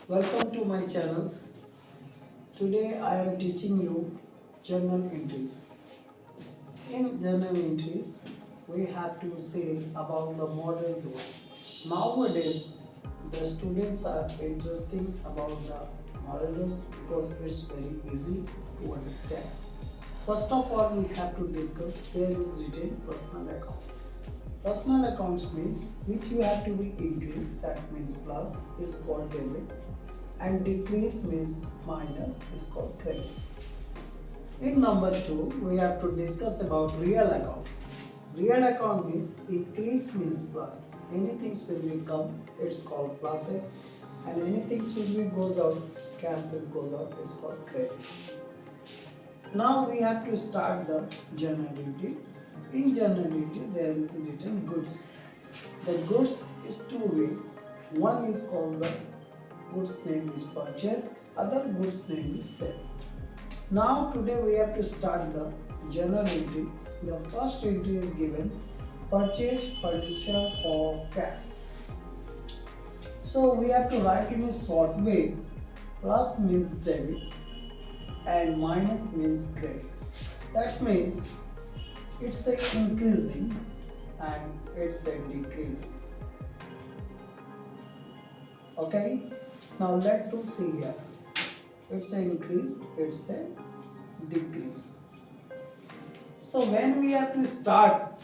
Welcome to my channels. Today I am teaching you journal entries. In journal entries, we have to say about the model growth. Nowadays, the students are interested about the models because it's very easy to understand. First of all, we have to discuss there is written personal account. Personal accounts means which you have to be increased, that means plus is called debit, and decrease means minus is called credit. In number 2, we have to discuss about real account. Real account means increase means plus. Anything will be come, it's called pluses, and anything will be goes out, cash goes out is called credit. Now we have to start the generality. In generality, there is written goods. The goods is two way. One is called the goods name is purchase, other goods name is sale. Now today we have to start the journal entry. The first entry is given purchase furniture for cash. So we have to write in a short way. Plus means debit and minus means credit. That means it's a increasing and it's a decreasing. Okay, now let's see here. It's an increase, it's a decrease. So when we have to start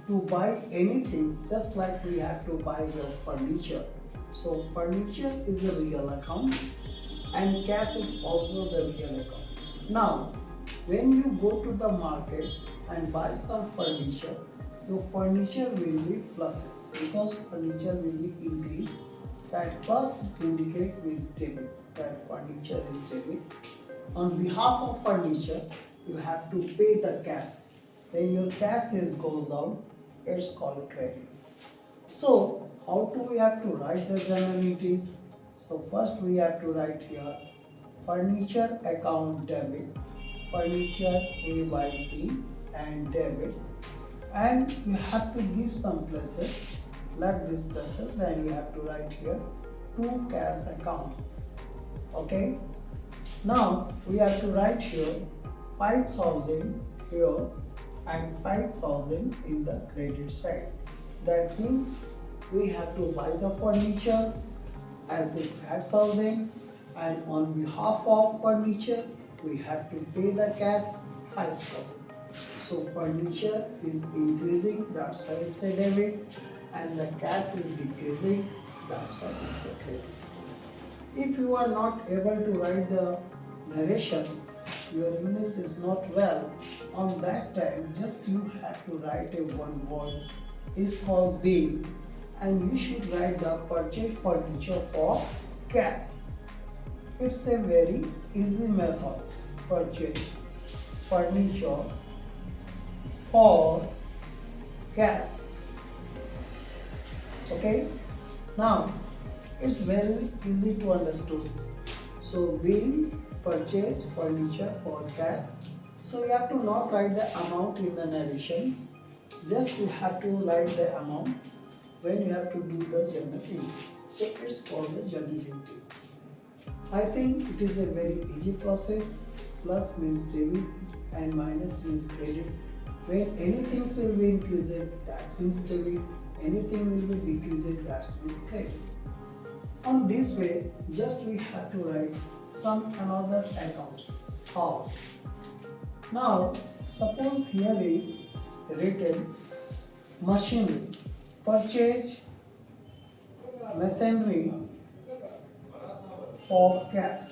to buy anything, just like we have to buy your furniture. So furniture is a real account and cash is also the real account. Now, when you go to the market and buy some furniture, your furniture will be pluses because furniture will be increased. That plus indicate means debit. That furniture is debit. On behalf of furniture, you have to pay the cash. When your cash goes out, it's called credit. So, how do we have to write the journal entries? So first we have to write here furniture account debit, furniture A by C and debit, and you have to give some places like this places, then you have to write here to cash account. Okay, now we have to write here 5,000 here and 5,000 in the credit side. That means we have to buy the furniture as if 5,000, and on behalf of furniture we have to pay the cash 5,000. So furniture is increasing, that's why it's a debit, and the cash is decreasing, that's why it's a credit. If you are not able to write the narration, your English is not well, on that time just you have to write a one word is called bill, and you should write the purchase furniture for cash. It's a very easy method. Purchase furniture for cash. Okay, now it's very easy to understand. So bill, purchase furniture for cash. So you have to not write the amount in the narrations, just you have to write the amount when you have to do the journal entry. So it's called the journal entry. I think it is a very easy process. Plus means debit and minus means credit. When anything will be increased, that means debit. Anything will be decreased, that means credit. On this way, just we have to write some another accounts. How? Now, suppose here is written machinery, purchase machinery for cash.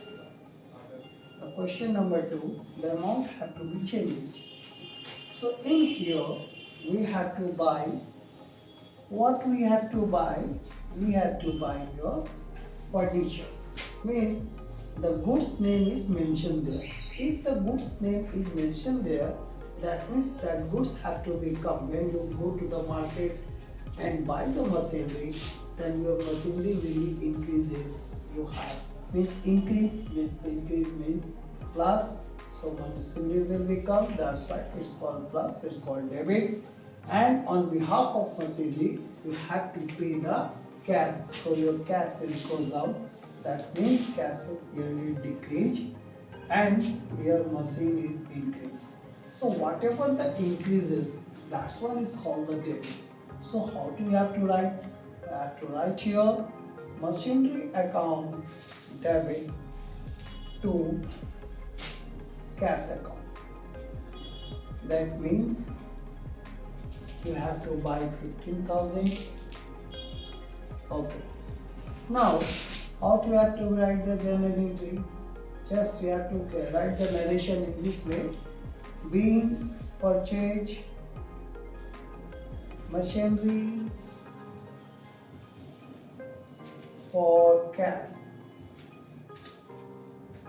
The question number 2, the amount have to be changed. So in here we have to buy, what we have to buy? We have to buy your furniture. Means the goods name is mentioned there. If the goods name is mentioned there, that means that goods have to become when you go to the market and buy the machinery, then your machinery will increases you have. Means increase means plus, so machinery will become, that's why it's called plus, it's called debit, and on behalf of machinery you have to pay the cash, so your cash will goes out, That means cash is yearly decrease and your machine is increase. So whatever the increases, that's one is called the debit. So how do you have to write? You have to write here machinery account debit to cash account. That means you have to buy 15,000. Okay. Now, how do you have to write the journal entry? Just you have to write the narration in this way. Being purchase machinery for cash.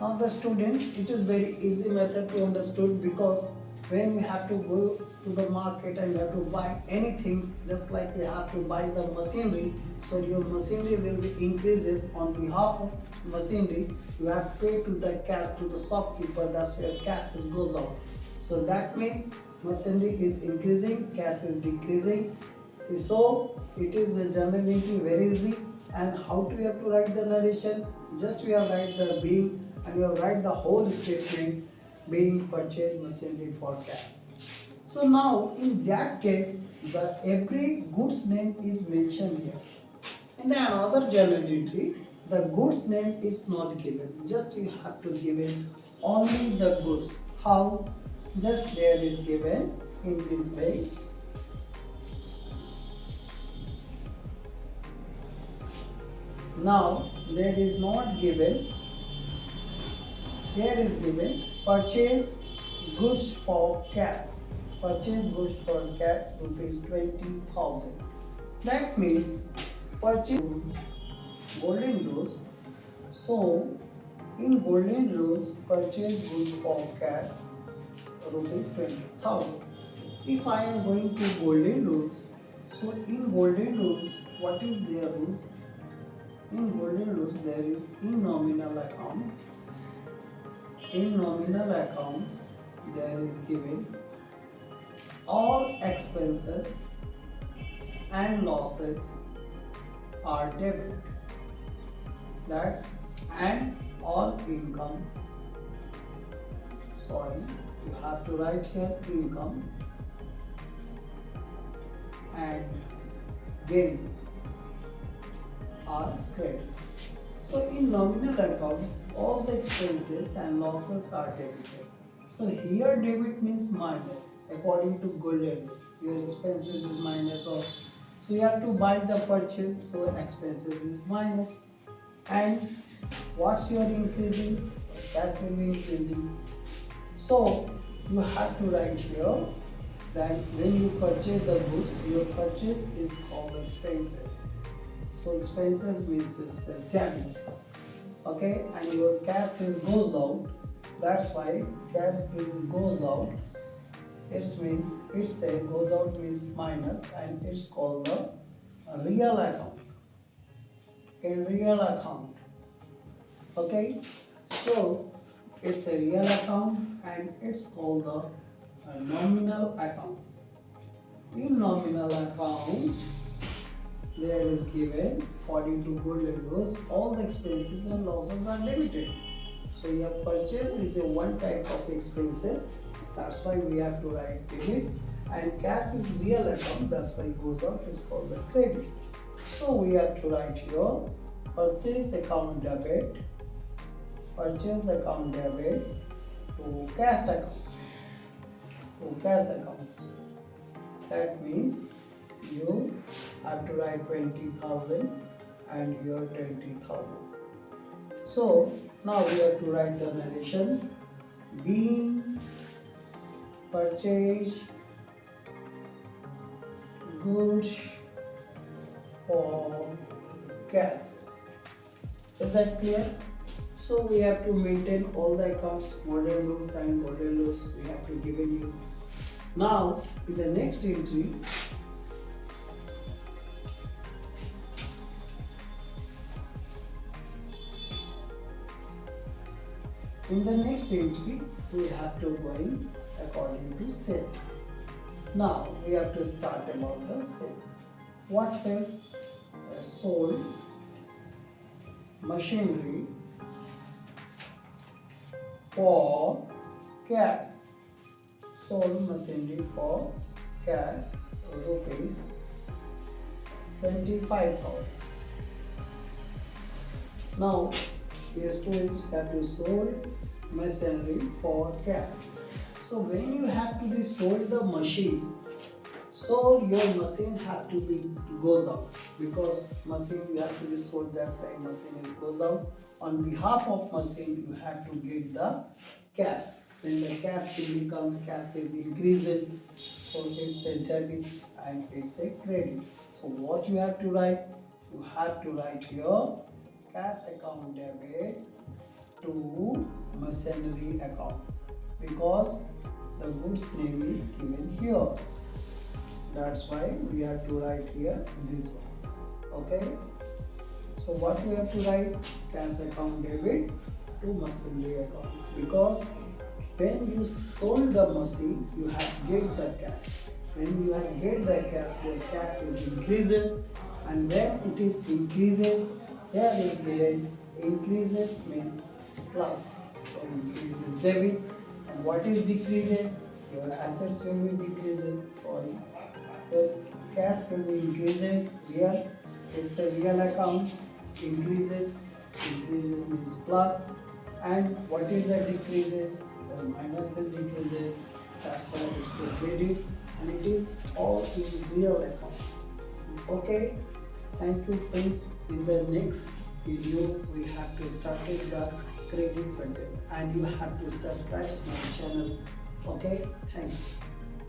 Now the students, it is very easy method to understand because when you have to go to the market and you have to buy anything, just like you have to buy the machinery, so your machinery will be increases on behalf of machinery. You have to pay to the cash to the shopkeeper. That's where cash goes out. So that means machinery is increasing, cash is decreasing. So it is a journal entry very easy. And how do you have to write the narration? Just you have write the being and you have write the whole statement being purchased machinery for cash. So now in that case, the every goods name is mentioned here. In the another journal entry, the goods name is not given. Just you have to give in only the goods. How? Just there is given in this way. Now there is not given. Here is given purchase goods for cash. Purchase goods for cash rupees 20,000. That means purchase golden rose. So in golden rose purchase goods for cash rupees 20,000. If I am going to golden rose, so in golden rose what is their rules? In golden rose there is in nominal account. In nominal account there is given all expenses and losses are debit. That's and all income. Sorry, you have to write here income and gains are credit. So in nominal account, all the expenses and losses are debited. So here debit means minus according to golden rule. Your expenses is minus of. So you have to buy the purchase, so expenses is minus. And what's your increasing? Cash will be increasing. So you have to write here that when you purchase the goods, your purchase is called expenses. So expenses means it's a debit. Okay, and your cash is goes out. That's why cash is goes out. It means it's a goes out means minus and it's called the real account. In real account. Okay, so it's a real account and it's called the nominal account. In nominal account, there is given according to golden rules, all the expenses and losses are debited. So your purchase is a one type of expenses. That's why we have to write debit. And cash is real account. That's why it goes out. It's called the credit. So we have to write here purchase account debit. Purchase account debit to cash account. To cash accounts. That means you have to write 20,000 and here 20,000. So now we have to write the narrations. Being purchase goods for cash. Is that clear? So we have to maintain all the accounts, modern rules and golden rules we have to given you. Now in the next entry, we have to go in according to sale. Now we have to start about the sale. What sale? Sold machinery for cash. Sold machinery for cash rupees 25,000. Now, these students have to sold machinery for cash. So when you have to be sold the machine, so your machine have to be goes out, because machine you have to be sold, that why machine is goes out. On behalf of machine you have to get the cash. When the cash will become, cash is increases, so it's a debit and it's a credit. So what you have to write? You have to write here cash account debit to machinery account, because the goods name is given here. That's why we have to write here this one. Okay. So what we have to write? Cash account debit to machinery account, because when you sold the machine, you have get the cash. When you have get the cash, your cash is increases, and when it is increases, here is given increases means plus. So increases debit, and what is decreases? Your assets will be decreases. Sorry, your cash will be increases. Real, it's a real account. Increases means plus, and what is the decreases? The minus is decreases. That's why it's a credit, and it is all in real account. Okay, thank you friends. In the next video, we have to start with the credit purchase, and you have to subscribe my channel. Okay, thank you.